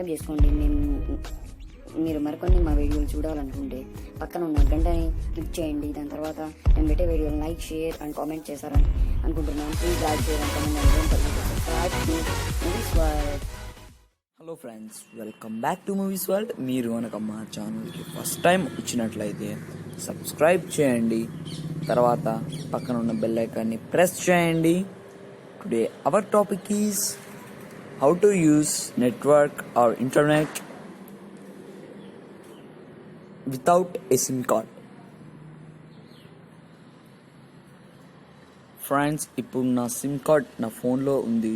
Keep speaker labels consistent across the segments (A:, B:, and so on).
A: Subscribe చేసుకోండి. మీరు మరికొన్ని మా వీడియోలు చూడాలనుకుంటే పక్కన ఉన్న గంటని క్లిక్ చేయండి. దాని తర్వాత నేను పెట్టే వీడియోలు లైక్, షేర్ అండ్ కామెంట్ చేశారని అనుకుంటున్నాను. Please like, share and comment and don't forget to subscribe to movies world.
B: Hello friends, welcome back to movies world. మీరు కనుక మా ఛానల్కి ఫస్ట్ టైం వచ్చినట్లయితే సబ్స్క్రైబ్ చేయండి, తర్వాత పక్కన ఉన్న బెల్ ఐకాన్ని ప్రెస్ చేయండి. Today our topic is how to use network are internet without a SIM card. Friends, ఇప్పుడు నా సిమ్ కార్డ్ నా ఫోన్లో ఉంది.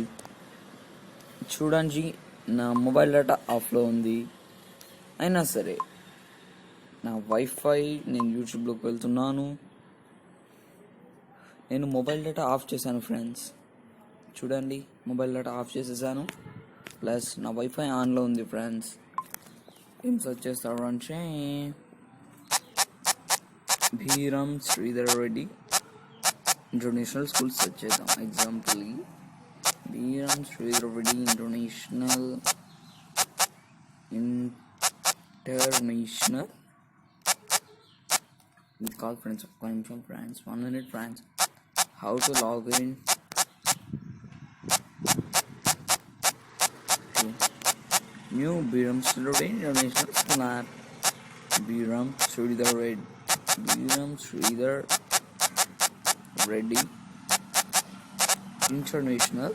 B: చూడండి, నా మొబైల్ డేటా ఆఫ్లో ఉంది. అయినా సరే నా వైఫై, నేను యూట్యూబ్లోకి వెళ్తున్నాను. నేను మొబైల్ డేటా ఆఫ్ చేశాను ఫ్రెండ్స్. చూడండి, మొబైల్ డేటా ఆఫ్ చేసేసాను. ప్లస్ నా వైఫై ఆన్లో ఉంది ఫ్రెండ్స్. ఏం సెర్చ్ చేస్తారు అంటే Bheeram Sridhar Reddy international school search చేద్దాం. Example Bheeram Sridhar Reddy international call friends. ఒక్క నిమిషం friends, 1 minute friends. How to log in new Bheeram Sridhar Reddy international school app. Bheeram Sridhar Reddy international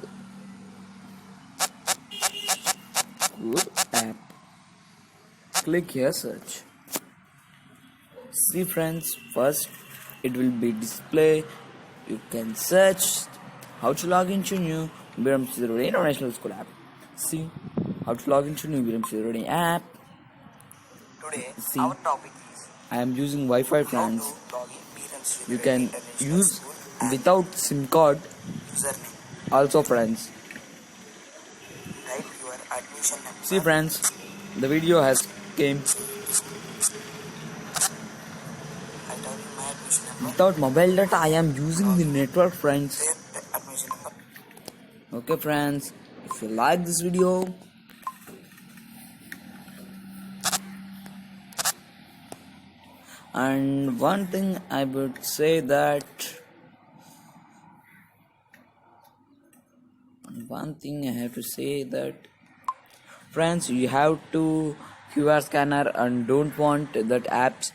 B: school app. Click here, search. See friends, first it will be display. You can search how to log into new Biram Sidrodi International School app. See how to log into new Biram Sidrodi app.
C: Today
B: See,
C: our topic is
B: I am using Wi-Fi friends.
C: how to log in Biram Sidrodi
B: You can
C: International
B: use
C: School app.
B: without SIM card
C: Username.
B: also friends.
C: Type your admission number.
B: See friends, the video has came
C: I type my admission number.
B: without mobile data. I am using the network friends.
C: There the admission number.
B: Okay friends, if you like this video, and one thing I would say that I have to say that friends, you have to QR scanner and don't want that apps.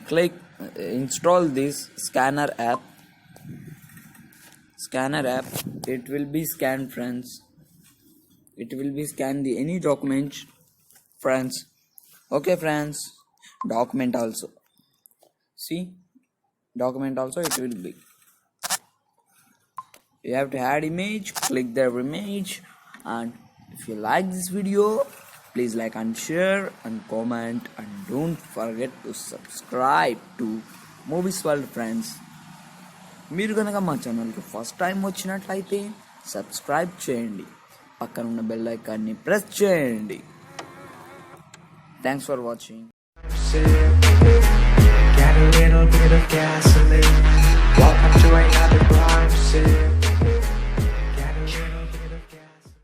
B: Click install this scanner app. It will be scanned friends. It will be scanned the any document friends. Okay friends, document also. See, document also it will be. You have to add image. Click the image, and if you like this video, please like and share and comment, and don't forget to subscribe to Movies World friends. మీరు కనుక మా ఛానల్కి first time వచ్చినట్లయితే subscribe చేయండి, పక్కన ఉన్న bell ఐకాన్ని press చేయండి. Thanks for watching.
D: Get a little bit of gasoline. Welcome to another crime scene. Get a little bit of gasoline.